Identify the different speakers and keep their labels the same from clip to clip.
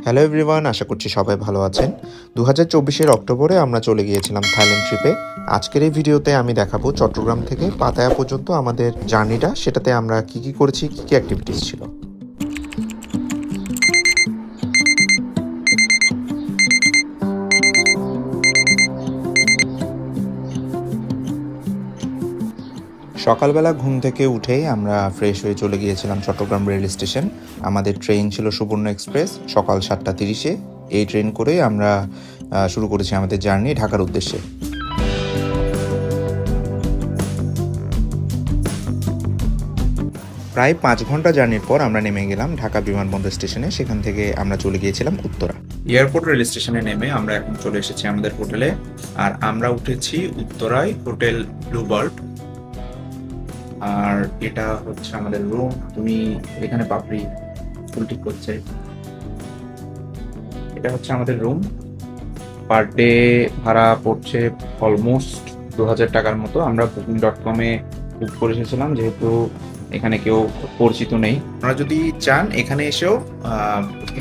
Speaker 1: Hello everyone, আশা করছি সবাই ভালো আছেন। 2024-এর অক্টোবরে আমরা চলে গিয়েছিলাম থাইল্যান্ড ট্রিপে। আজকের এই ভিডিওতে আমি দেখাবো চট্টগ্রাম থেকে পাতায়া পর্যন্ত আমাদের জার্নিটা, সেটাতে আমরা কি করেছি, কি অ্যাক্টিভিটিস ছিল। সকালবেলা ঘুম থেকে উঠেই আমরা ফ্রেশ হয়ে চলে গিয়েছিলাম চট্টগ্রাম রেল স্টেশন। আমাদের ট্রেন ছিল সুবর্ণ এক্সপ্রেস সকাল 7:30-এ। এই ট্রেন করেই আমরা শুরু করেছি আমাদের জার্নি ঢাকার উদ্দেশ্যে। প্রায় 5 ঘন্টা জার্নির পর আমরা নেমে গেলাম ঢাকা বিমানবন্দর স্টেশনে। সেখান থেকে আমরা চলে গিয়েছিলাম উত্তরা এয়ারপোর্ট। রেল স্টেশনে নেমে আমরা এখন চলে এসেছি আমাদের হোটেলে, আর আমরা উঠেছি উত্তরায় হোটেল ব্লুবার্ড। আর এটা হচ্ছে আমাদের রুম। তুমি এখানে পাপড়ি ফুল ঠিক করছে। এটা হচ্ছে আমাদের রুম। পার ডে ভাড়া পড়ছে অলমোস্ট 2000 টাকার মতো। আমরা booking.com-এ বুক করে এসেছিলাম, যেহেতু এখানে কেউ পরিচিত নেই। আপনারা যদি চান এখানে এসেও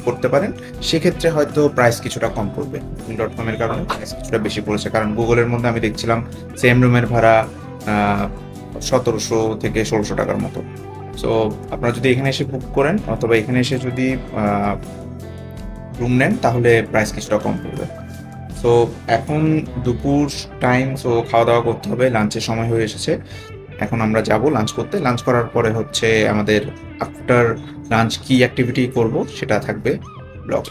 Speaker 1: করতে পারেন, সেক্ষেত্রে হয়তো প্রাইস কিছুটা কম পড়বে। booking.com-এর কারণে প্রাইস কিছুটা বেশি পড়েছে, কারণ গুগলের মধ্যে আমি দেখছিলাম সেম রুমের ভাড়া 1700 থেকে 1600 টাকার মতো। সো আপনারা যদি এখানে এসে বুক করেন অথবা এখানে এসে যদি রুম নেন তাহলে প্রাইস কিছুটা কম পড়বে। সো এখন দুপুর টাইম, সো খাওয়া দাওয়া করতে হবে, লাঞ্চের সময় হয়ে এসেছে। এখন আমরা যাব লাঞ্চ করতে। লাঞ্চ করার পরে হচ্ছে আমাদের আফটার লাঞ্চ কি অ্যাক্টিভিটি করব সেটা থাকবে ব্লগ।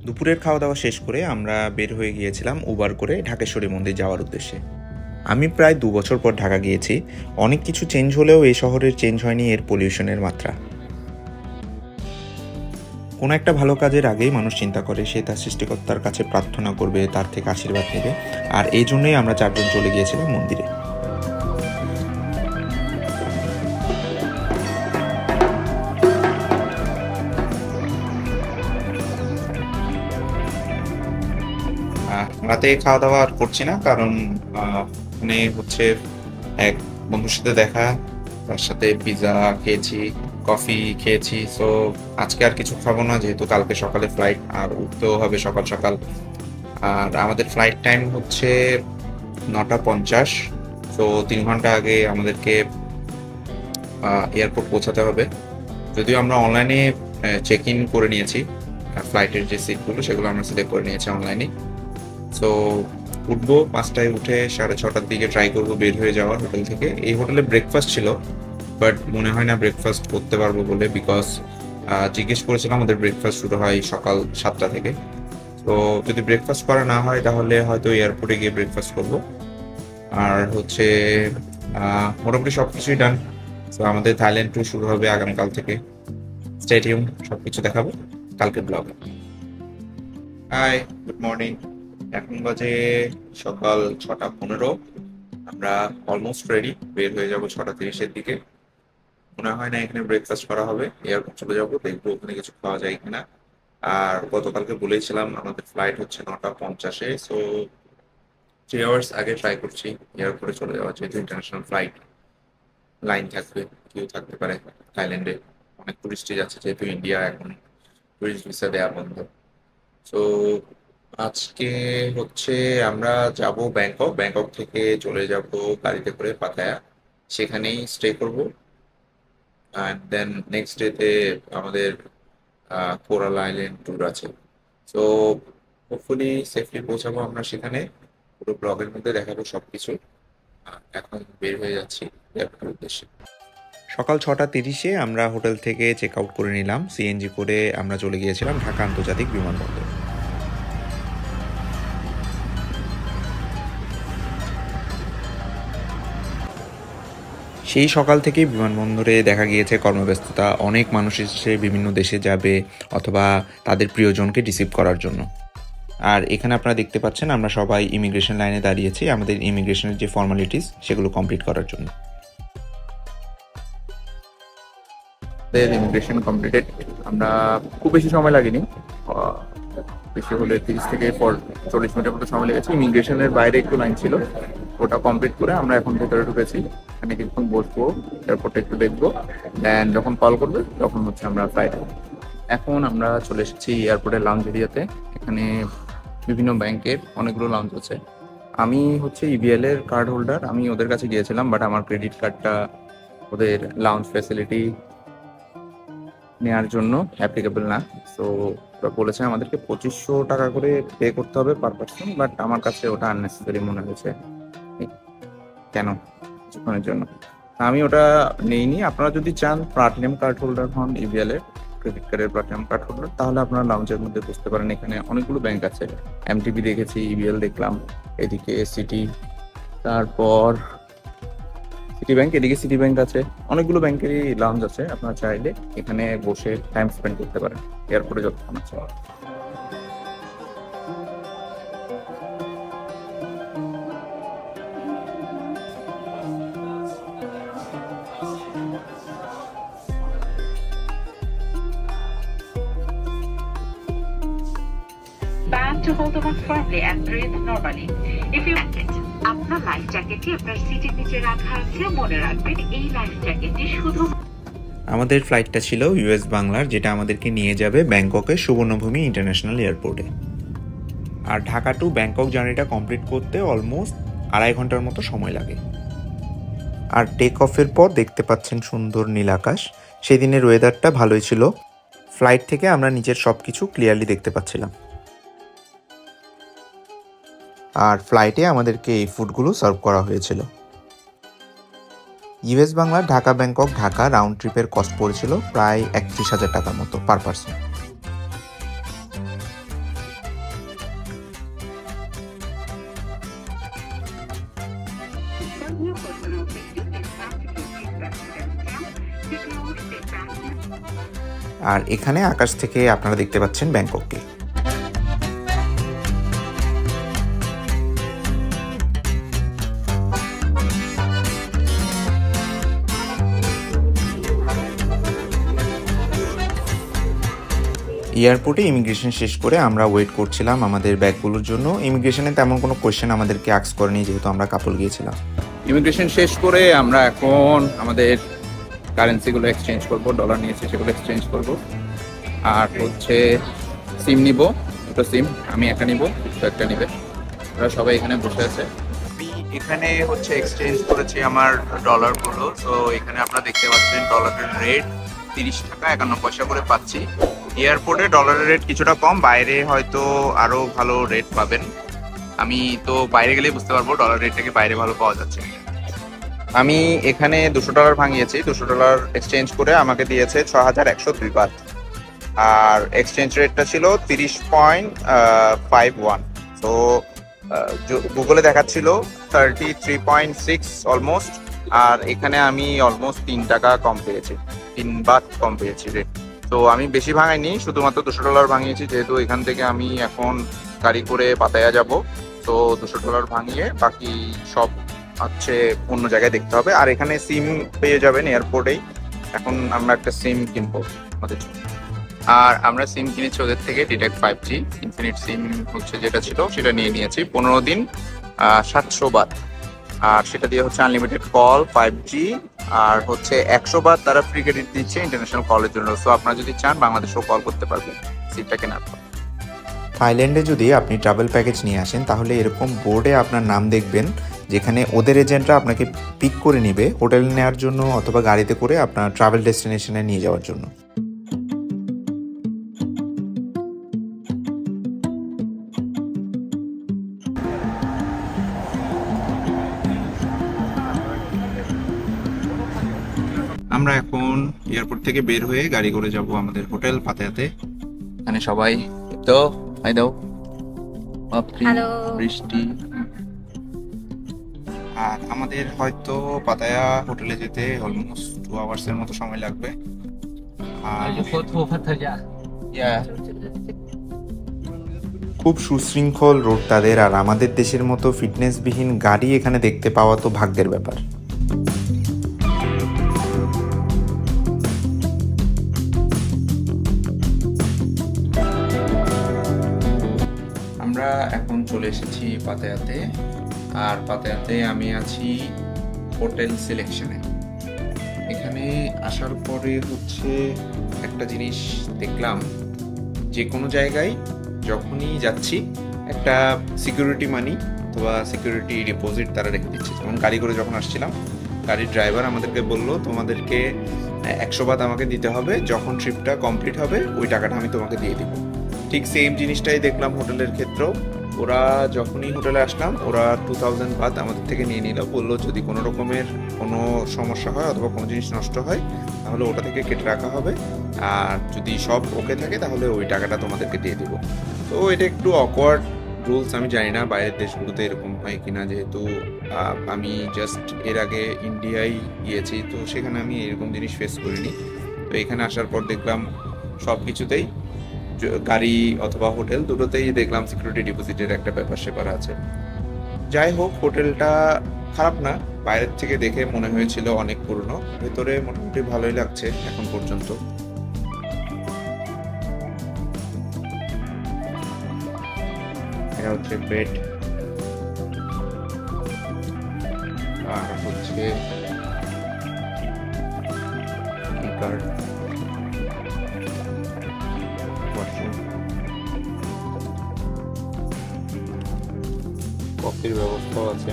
Speaker 1: দুপুরের খাওয়া দাওয়া শেষ করে আমরা বের হয়ে গিয়েছিলাম উবার করে ঢাকেশ্বরী মন্দির যাওয়ার উদ্দেশ্যে। আমি প্রায় 2 বছর পর ঢাকা গিয়েছি। অনেক কিছু চেঞ্জ হলেও এই শহরের চেঞ্জ হয়নি এর পলিউশনের মাত্রা। কোনো একটা ভালো কাজের আগেই মানুষ চিন্তা করে সে তার সৃষ্টিকর্তার কাছে প্রার্থনা করবে, তার থেকে আশীর্বাদ নেবে। আর এই জন্যই আমরা 4 জন চলে গিয়েছিলাম মন্দিরে। রাতে খাওয়া দাওয়া আর করছি না, কারণ ওখানে হচ্ছে এক বন্ধুর সাথে দেখা, তার সাথে পিৎজা খেয়েছি, কফি খেয়েছি। সো আজকে আর কিছু খাবো না, যেহেতু কালকে সকালে ফ্লাইট, আর উঠতেও হবে সকাল সকাল। আর আমাদের ফ্লাইট টাইম হচ্ছে 9:50। সো 3 ঘন্টা আগে আমাদেরকে এয়ারপোর্ট পৌঁছাতে হবে। যদিও আমরা অনলাইনে চেক ইন করে নিয়েছি, ফ্লাইটের যে সিটগুলো সেগুলো আমরা সিলেক্ট করে নিয়েছি অনলাইনে। সো উঠবো 5টায়, উঠে 6:30টার দিকে ট্রাই করবো বের হয়ে যাওয়ার হোটেল থেকে। এই হোটেলে ব্রেকফাস্ট ছিল, বাট মনে হয় না ব্রেকফাস্ট করতে পারবো বলে, বিকজ জিজ্ঞেস করেছিলাম আমাদের ব্রেকফাস্ট শুরু হয় সকাল 7টা থেকে। তো যদি ব্রেকফাস্ট করা না হয় তাহলে হয়তো এয়ারপোর্টে গিয়ে ব্রেকফাস্ট করবো। আর হচ্ছে মোটামুটি সব কিছুই ডান। তো আমাদের থাইল্যান্ড ট্যুর শুরু হবে আগামীকাল থেকে। স্টে টিউন, সবকিছু দেখাবো কালকের ব্লগে। Hi, good morning. এখন বাজে সকাল 6:15। আমরা অলমোস্ট রেডি, বের হয়ে যাবো 6:30-এর দিকে। মনে হয় না এখানে ব্রেকফাস্ট করা হবে। এয়ারপোর্ট চলে যাবো, দেখবো ওখানে কিছু খাওয়া যায় কিনা। আর গতকালকে বলেছিলাম আমাদের ফ্লাইট হচ্ছে 9:50-এ। সো 3 আওয়ার্স আগে ট্রাই করছি এয়ারপোর্টে চলে যাওয়া, যেহেতু ইন্টারন্যাশনাল ফ্লাইট, লাইন থাকবে, কেউ থাকতে পারে থাইল্যান্ডে। অনেক টুরিস্টই যাচ্ছে, যেহেতু ইন্ডিয়া এখন টুরিস্ট ভিসা দেওয়া বন্ধ। সো আজকে হচ্ছে আমরা যাব ব্যাংকক। ব্যাংকক থেকে চলে যাব গাড়িতে করে পাতায়া, সেখানেই স্টে করব। অ্যান্ড দেন নেক্সট ডেতে আমাদের কোরাল আইল্যান্ড ট্যুর আছে। সো হোপফুলি সেফলি পৌঁছাবো আমরা সেখানে। পুরো ব্লগের মধ্যে দেখাবো সবকিছু। এখন বের হয়ে যাচ্ছি এয়ারপোর্টের উদ্দেশ্যে। সকাল 6:30-এ আমরা হোটেল থেকে চেক আউট করে নিলাম। সিএনজি করে আমরা চলে গিয়েছিলাম ঢাকা আন্তর্জাতিক বিমানবন্দর। সেই সকাল থেকেই বিমানবন্দরে দেখা গিয়েছে কর্মব্যস্ততা। অনেক মানুষ এসেছে বিভিন্ন দেশে যাবে অথবা তাদের প্রিয়জনকে রিসিভ করার জন্য। আর এখানে আপনারা দেখতে পাচ্ছেন আমরা সবাই ইমিগ্রেশন লাইনে দাঁড়িয়েছি আমাদের ইমিগ্রেশনের যে ফর্মালিটিস সেগুলো কমপ্লিট করার জন্য।
Speaker 2: Immigration completed. আমরা খুব বেশি সময় লাগেনি, বেশি হলে 30 থেকে 40 মিনিটের মতো সময় লেগেছে। ইমিগ্রেশনের বাইরে একটু লাইন ছিল, ওটা কমপ্লিট করে আমরা এখন ভেতরে ঢুকেছি। এখানে কিছুক্ষণ বসবো, এয়ারপোর্টে একটু দেখবো, দেন যখন কল করবে তখন হচ্ছে আমরা ফ্লাইট এখন আমরা চলে এসেছি এয়ারপোর্টের লাউঞ্জ এরিয়াতে। এখানে বিভিন্ন ব্যাংকের অনেকগুলো লাউঞ্জ আছে। আমি হচ্ছে ইবিএল এর কার্ড হোল্ডার, আমি ওদের কাছে গিয়েছিলাম, বাট আমার ক্রেডিট কার্ডটা ওদের লাউঞ্জ ফ্যাসিলিটি নেওয়ার জন্য অ্যাপ্লিকেবল না। সো ওরা বলেছে আমাদেরকে 2500 টাকা করে পে করতে হবে পার পার্সন, বাট আমার কাছে ওটা আননেসেসারি মনে হয়েছে। কেন কিছুক্ষণের জন্য আমি ওটা নেইনি। আপনারা যদি চান প্লাটিনাম কার্ড হোল্ডার হন, ইবিএল এর ক্রেডিট কার্ডের প্লাটিনাম কার্ড হোল্ডার, তাহলে আপনারা লাউঞ্জের মধ্যে বুঝতে পারেন। এখানে অনেকগুলো ব্যাংক আছে, এমটিবি দেখেছি, ইবিএল দেখলাম, এদিকে সিটি, তারপর সিটি ব্যাংক, এদিকে সিটি ব্যাংক আছে, অনেকগুলো ব্যাংকেরই লাউঞ্জ আছে। আপনারা চাইলে এখানে বসে টাইম স্পেন্ড করতে পারেন এয়ারপোর্টে যতক্ষণ আছে।
Speaker 3: Band to hold them on firmly and breathe normally. If you আপনার লাইফ জ্যাকেটটি আপনার সিটের নিচে রাখা আছে, মনে রাখবেন এই লাইফ জ্যাকেটটি শুধু
Speaker 1: আমাদের ফ্লাইটটা ছিল ইউএস বাংলার, যেটা আমাদেরকে নিয়ে যাবে ব্যাংককের সুবর্ণভূমি ইন্টারন্যাশনাল এয়ারপোর্টে। আর ঢাকা টু ব্যাংকক জার্নিটা কমপ্লিট করতে অলমোস্ট 2.5 ঘন্টার মতো সময় লাগে। আর টেক অফের পর দেখতে পাচ্ছেন সুন্দর নীল আকাশ। সেই দিনের ওয়েদারটা ভালোই ছিল, ফ্লাইট থেকে আমরা নিচের সব কিছু ক্লিয়ারলি দেখতে পাচ্ছিলাম। আর ফ্লাইটে আমাদেরকে এই ফুডগুলো সার্ভ করা হয়েছিল। US Bangla Dhaka Bangkok Dhaka round ট্রিপের কস্ট পড়েছিল প্রায় 31,000 টাকার মতো পার পার্সন। আর এখানে আকাশ থেকে আপনারা দেখতে পাচ্ছেন ব্যাংকককে। এয়ারপোর্টে ইমিগ্রেশন শেষ করে আমরা ওয়েট করছিলাম আমাদের ব্যাগগুলোর জন্য। ইমিগ্রেশনে তেমন কোনো কোয়েশ্চেন আমাদেরকে আস্ক করেনি, যেহেতু আমরা কাপল গিয়েছিলাম।
Speaker 2: ইমিগ্রেশন শেষ করে আমরা এখন আমাদের কারেন্সিগুলো এক্সচেঞ্জ করব, ডলার নিয়েছি সেগুলো এক্সচেঞ্জ করব। আর হচ্ছে সিম নিব, দুটো সিম, আমি একটা নিব, তো একটা নিবে। ওরা সবাই এখানে বসে আছে। আমি এখানে হচ্ছে এক্সচেঞ্জ করেছি আমার ডলারগুলো। সো এখানে আপনারা দেখতে পাচ্ছেন ডলারের রেট 30 টাকা 51 পয়সা করে পাচ্ছি। এয়ারপোর্টে ডলারের রেট কিছুটা কম, বাইরে হয়তো আরো ভালো রেট পাবেন। আমি তো বাইরে গেলেই বুঝতে পারবো ডলার রেটটাকে বাইরে ভালো পাওয়া যাচ্ছে। আমি এখানে $200 ভাঙিয়েছি, $200 এক্সচেঞ্জ করে আমাকে দিয়েছে 6102 বাট। আর এক্সচেঞ্জ রেটটা ছিল 30.51। তো গুগলে দেখাচ্ছিল 33.6 অলমোস্ট। আর এখানে আমি অলমোস্ট 3 টাকা কম পেয়েছি, 3 বাট কম পেয়েছি রেট। তো আমি বেশি ভাঙাইনি, শুধুমাত্র $200 ভাঙিয়েছি, যেহেতু এখান থেকে আমি এখন গাড়ি করে পাতায়া যাব। তো $200 ভাঙিয়ে বাকি সব হচ্ছে অন্য জায়গায় দেখতে হবে। আর এখানে সিম পেয়ে যাবেন এয়ারপোর্টেই। এখন আমরা একটা সিম কিনবো আমাদের জন্য। আর আমরা সিম কিনেছি ওদের থেকে ডিটেক্ট 5G ইনফিনিট সিম হচ্ছে যেটা ছিল সেটা নিয়ে নিয়েছি। 15 দিন 700 বাট। আর সেটা দিয়ে হচ্ছে আনলিমিটেড কল, 5G, আর হচ্ছে 100 বাট তারা ফ্রি ক্রেডিট দিচ্ছে ইন্টারন্যাশনাল কলের জন্য। সো আপনারা যদি চান বাংলাদেশেও কল করতে পারবেন সিমটা কেনার পর।
Speaker 1: থাইল্যান্ডে যদি আপনি ট্রাভেল প্যাকেজ নিয়ে আসেন, তাহলে এরকম বোর্ডে আপনার নাম দেখবেন, যেখানে ওদের এজেন্টরা আপনাকে পিক করে নিবে হোটেল নেওয়ার জন্য অথবা গাড়িতে করে আপনার ট্রাভেল ডেস্টিনেশনে নিয়ে যাওয়ার জন্য। আমরা এখন এয়ারপোর্ট থেকে বের হয়ে গাড়ি করে যাব আমাদের হোটেল পাতায়াতে।
Speaker 2: এখানে সবাই তো হাই দাও,
Speaker 4: হ্যালো।
Speaker 2: বৃষ্টি।
Speaker 1: আর আমাদের হয়তো পাতায়া হোটেলে যেতে অলমোস্ট 2 আওয়ার্সের মতো সময় লাগবে। আর খুব সুশৃঙ্খল রোড তাদের। আর আমাদের দেশের মতো ফিটনেসবিহীন গাড়ি এখানে দেখতে পাওয়া তো ভাগ্যের ব্যাপার। আমরা এখন চলে এসেছি পাতায়াতে। আর পাতায়াতে আমি আছি হোটেল সিলেকশনে। এখানে আসার পরে হচ্ছে একটা জিনিস দেখলাম, যে কোনো জায়গায় যখনই যাচ্ছি একটা সিকিউরিটি মানি অথবা সিকিউরিটি ডিপোজিট তারা রেখে দিচ্ছে। যেমন গাড়ি করে যখন আসছিলাম, গাড়ির ড্রাইভার আমাদেরকে বললো তোমাদেরকে 100 বাত আমাকে দিতে হবে, যখন ট্রিপটা কমপ্লিট হবে ওই টাকাটা আমি তোমাকে দিয়ে দিব। ঠিক সেম জিনিসটাই দেখলাম হোটেলের ক্ষেত্রেও। ওরা যখনই হোটেলে আসলাম ওরা 2000 বাত আমাদের থেকে নিয়ে নিল, বললো যদি কোনো রকমের কোনো সমস্যা হয় অথবা কোনো জিনিস নষ্ট হয় তাহলে ওটা থেকে কেটে রাখা হবে, আর যদি সব ওকে থাকে তাহলে ওই টাকাটা তোমাদেরকে দিয়ে দিব। তো এটা একটু অকওয়ার্ড রুলস, আমি জানি না বাইরের দেশগুলোতে এরকম হয় কিনা, যেহেতু আমি জাস্ট এর আগে ইন্ডিয়ায় গিয়েছি, তো সেখানে আমি এরকম জিনিস ফেস করিনি। তো এখানে আসার পর দেখলাম সব কিছুতেই, গাড়ি অথবা হোটেল দুটোতেই দেখলাম সিকিউরিটি ডিপোজিটের একটা ব্যাপার স্যাপার আছে। যাই হোক, হোটেলটা খারাপ না, বাইরের থেকে দেখে মনে হয়েছিল অনেক পুরনো, ভেতরে মোটামুটি ভালোই লাগছে এখন পর্যন্ত। এটা হচ্ছে বেড, আর হচ্ছে কার্ড, কফির ব্যবস্থাও আছে,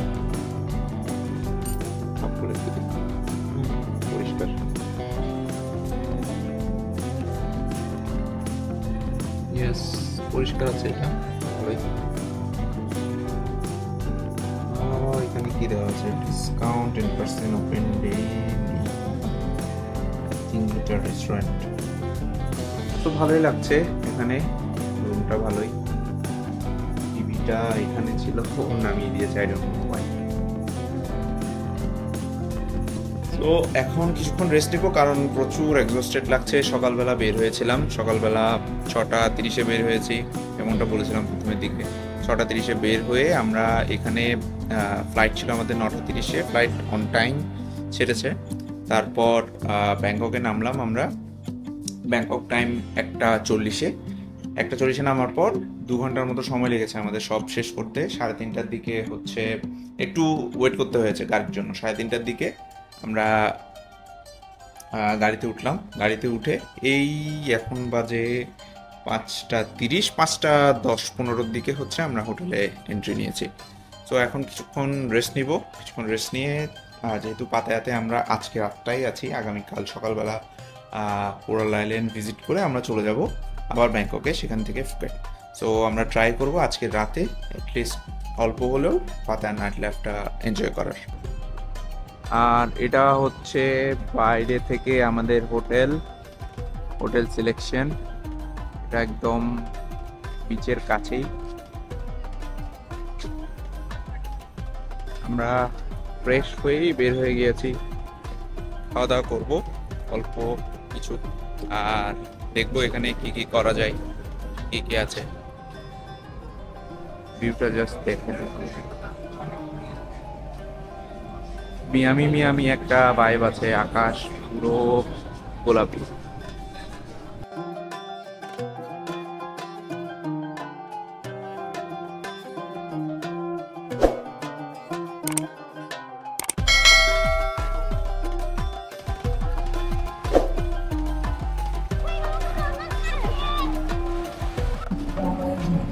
Speaker 1: পরিষ্কার। ইয়েস, পরিষ্কার আছে এটা ভালোই। এখানে কি দেওয়া আছে? Discount 10% open daily restaurant. তো ভালোই লাগছে এখানে, রুমটা ভালোই। টিভিটা এখানে ছিল, নামিয়ে দিয়েছে, আই ডোন্ট নো হোয়াই। তো এখন কিছুক্ষণ রেস্ট নিব, কারণ প্রচুর এক্সস্টেড লাগছে। সকালবেলা বের হয়েছিলাম, সকালবেলা 6:30-এ বের হয়েছি, এমনটা বলেছিলাম প্রথমের দিকে। 6:30-এ বের হয়ে আমরা এখানে, ফ্লাইট ছিল আমাদের 9:30-এ, ফ্লাইট অন টাইম ছেড়েছে। তারপর ব্যাংককে নামলাম আমরা, ব্যাংকক টাইম 1:40-এ নামার পর 2 ঘন্টার মতো সময় লেগেছে আমাদের সব শেষ করতে। 3:30টার দিকে হচ্ছে একটু ওয়েট করতে হয়েছে গাড়ির জন্য। 3:30টার দিকে আমরা গাড়িতে উঠলাম। গাড়িতে উঠে এই এখন বাজে 5:30, 5:10-15-এর দিকে হচ্ছে আমরা হোটেলে এন্ট্রি নিয়েছি। তো এখন কিছুক্ষণ রেস্ট নিব, কিছুক্ষণ রেস্ট নিয়ে, যেহেতু পাতায়াতে আমরা আজকে রাতটাই আছি, আগামীকাল সকালবেলা কোরাল আইল্যান্ড ভিজিট করে আমরা চলে যাব আবার ব্যাংককে, সেখান থেকে ফুকেট। সো আমরা ট্রাই করব আজকে রাতে অ্যাটলিস্ট অল্প হলেও পাতায়া নাইট লাইফটা এনজয় করার।
Speaker 2: আর এটা হচ্ছে বাইরে থেকে আমাদের হোটেল সিলেকশন, এটা একদম বিচের কাছেই। আমরা ফ্রেশ হয়েই বের হয়ে গিয়েছি,
Speaker 1: খাওয়া দাওয়া করবো অল্প কিছু, আর দেখবো এখানে কি কি করা যায়, কি কি আছে।
Speaker 2: ভিউটা জাস্ট দেখেন, মিয়ামি একটা ভাইব আছে, আকাশ পুরো গোলাপি।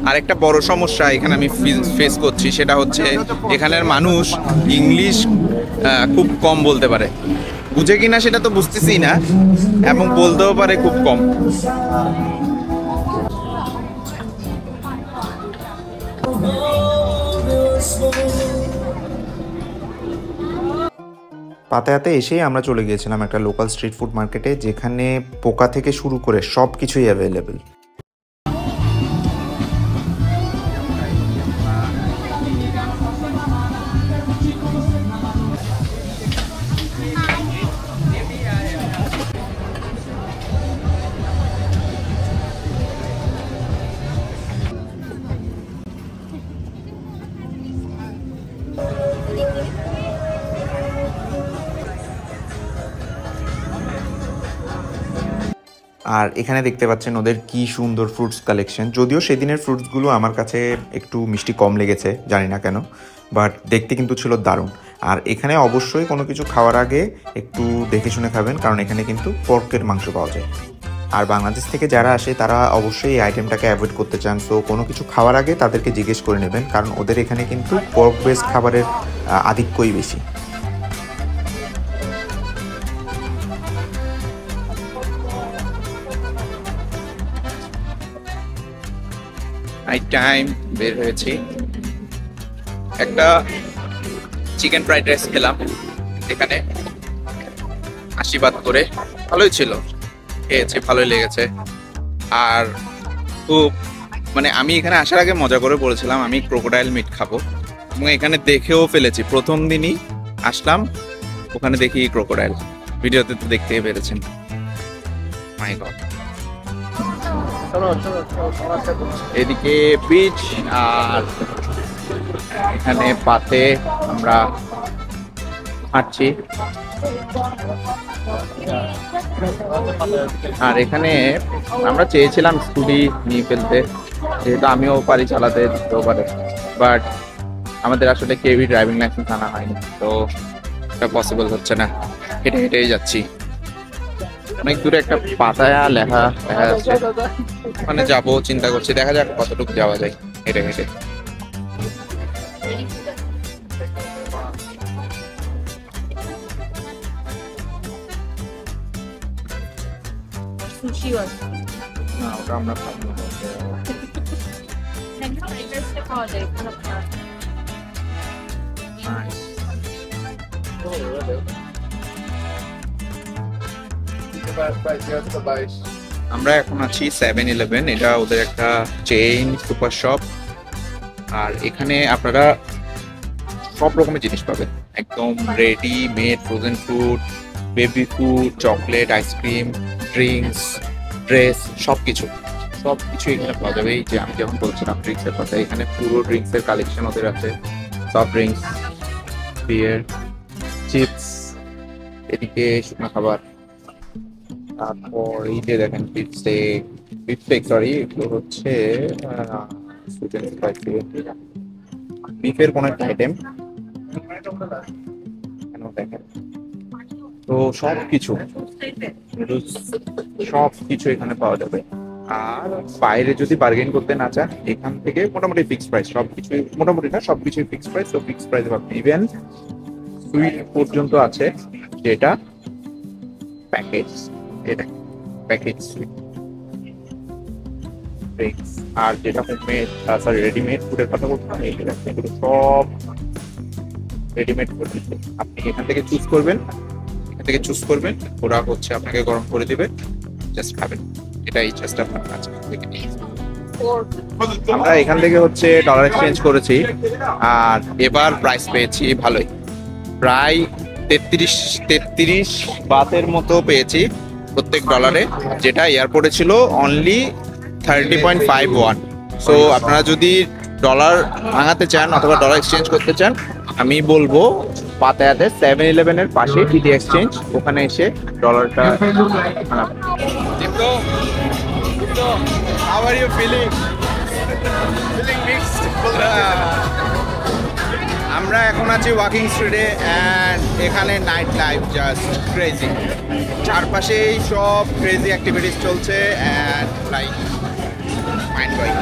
Speaker 1: আরেকটা বড় সমস্যা এখানে আমি ফেস করছি, সেটা হচ্ছে এখানের মানুষ ইংলিশ খুব কম বলতে পারে। বুঝে কিনা সেটা তো বুঝতেছি না, এবং বলতেও পারে খুব কম। পাতায়াতে এসেই আমরা চলে গিয়েছিলাম একটা লোকাল স্ট্রিট ফুড মার্কেটে, যেখানে পোকা থেকে শুরু করে সব কিছুই অ্যাভেলেবেল। আর এখানে দেখতে পাচ্ছেন ওদের কি সুন্দর ফ্রুটস কালেকশন। যদিও সেদিনের ফ্রুটসগুলো আমার কাছে একটু মিষ্টি কম লেগেছে, জানি না কেন, বাট দেখতে কিন্তু ছিল দারুণ। আর এখানে অবশ্যই কোনো কিছু খাওয়ার আগে একটু দেখে শুনে খাবেন, কারণ এখানে কিন্তু পর্কের মাংস পাওয়া যায়। আর বাংলাদেশ থেকে যারা আসে তারা অবশ্যই এই আইটেমটাকে অ্যাভয়েড করতে চান। সো কোনো কিছু খাওয়ার আগে তাদেরকে জিজ্ঞেস করে নেবেন, কারণ ওদের এখানে কিন্তু পর্ক বেসড খাবারের আধিক্যই বেশি।
Speaker 2: নাইট টাইম বের হয়েছি, একটা চিকেন ফ্রাইড রাইস খেলাম এখানে 80 বাত করে, ভালোই ছিল, খেয়েছি, ভালোই লেগেছে। আর খুব মানে আমি এখানে আসার আগে মজা করে বলেছিলাম আমি ক্রোকোডাইল মিট খাবো, এবং এখানে দেখেও ফেলেছি। প্রথম দিনই আসলাম, ওখানে দেখি ক্রোকোডাইল, ভিডিওতে তো দেখতেই পেরেছেন। মাই গড। এদিকে বিচ, আর এখানে পাতে আমরা হাঁটছি। আর এখানে আমরা চেয়েছিলাম স্কুটি নিয়ে ফেলতে, যেহেতু আমিও পারি চালাতে, দিতেও পারে, বাট আমাদের আসলে কেউই ড্রাইভিং লাইসেন্স আনা হয়নি, তো এটা পসিবল হচ্ছে না। হেঁটে হেঁটেই যাচ্ছি। অনেক দূরে একটা পাতায়া লেখা দেখা যাচ্ছে, ওখানে যাবো চিন্তা করছি, দেখা যাক কতটুকু যাওয়া যায় হেঁটে হেঁটে। না, ওটা আমরা খাবো না। Nice. আমরা এখন আছি 7-Eleven, এটা ওদের একটা চেইন সুপার শপ। আর এখানে আপনারা সব রকমের জিনিস পাবেন, একদম ready made frozen food, baby food, chocolate, ice cream, drinks, dress, সবকিছু এখানে পাওয়া যাবে। এই যে আমি যখন বলছিলাম ড্রিঙ্কসের কথা, এখানে পুরো ড্রিঙ্কসের কালেকশন ওদের আছে, সফট ড্রিঙ্কস, বিয়ার, চিপস, এদিকে শুকনো খাবার। তারপর এই যে দেখেন বিফস্টেক, সরি, এগুলো হচ্ছে বিফের কোন একটা আইটেম দেখেন। তো সবকিছু এখানে পাওয়া যাবে। আর বাইরে যদি বার্গেন করতে না চান, এখান থেকে মোটামুটি ফিক্সড প্রাইস, সবকিছু মোটামুটি না, সবকিছুই ফিক্সড প্রাইস। তো ফিক্সড প্রাইস পাবেন, ইভেন সুইট পর্যন্ত আছে, যেটা প্যাকেজ, এটা প্যাকেজ সুইট ড্রিঙ্কস। আর যেটা হোমমেড, সরি রেডিমেড ফুডের কথা বলছিলাম, এগুলো সব রেডিমেড করে দিচ্ছে। আপনি এখান থেকে চুজ করবেন, ওরা হচ্ছে আপনাকে গরম করে দিবে, জাস্ট খাবেন, এটাই জাস্ট আপনার কাছে থেকে নিয়ে। আমরা এখান থেকে হচ্ছে ডলার এক্সচেঞ্জ করেছি, আর এবার প্রাইস পেয়েছি ভালোই, প্রায় 33 বাতের মতো পেয়েছি প্রত্যেক ডলারে, যেটা এয়ারপোর্টে ছিল অনলি 30.51। সো আপনারা যদি ডলার ভাঙাতে চান অথবা ডলার এক্সচেঞ্জ করতে চান, আমি বলবো পাতায়াতে 7-Eleven-এর পাশে টিডি এক্সচেঞ্জ, ওখানে এসে ডলারটা How are you feeling? Feeling mixed? আমরা এখন আছি ওয়াকিং স্ট্রিটে, অ্যান্ড এখানে নাইট লাইফ জাস্ট ক্রেজি, চারপাশেই সব ক্রেজি অ্যাক্টিভিটিস চলছে, and like mind blowing.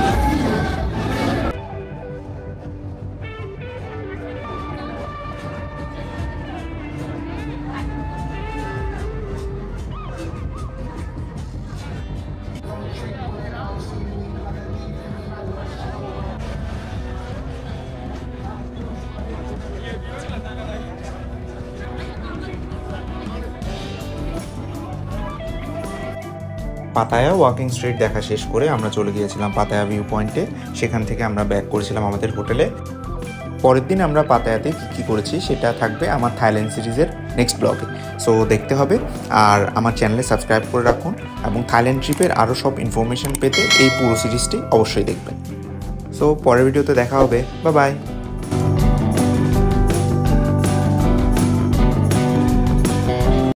Speaker 1: Pattaya walking street দেখা শেষ করে আমরা চলে গিয়েছিলাম পাতায়া ভিউ পয়েন্টে। সেখান থেকে আমরা ব্যাক করেছিলাম আমাদের হোটেলে। পরের দিন আমরা পাতায়াতে কী করেছি সেটা থাকবে আমার থাইল্যান্ড সিরিজের নেক্সট ব্লগে, সো দেখতে হবে। আর আমার চ্যানেলে সাবস্ক্রাইব করে রাখুন, এবং থাইল্যান্ড ট্রিপের আরও সব ইনফরমেশন পেতে এই পুরো সিরিজটি অবশ্যই দেখবেন। সো পরের ভিডিওতে দেখা হবে, বাই বাই।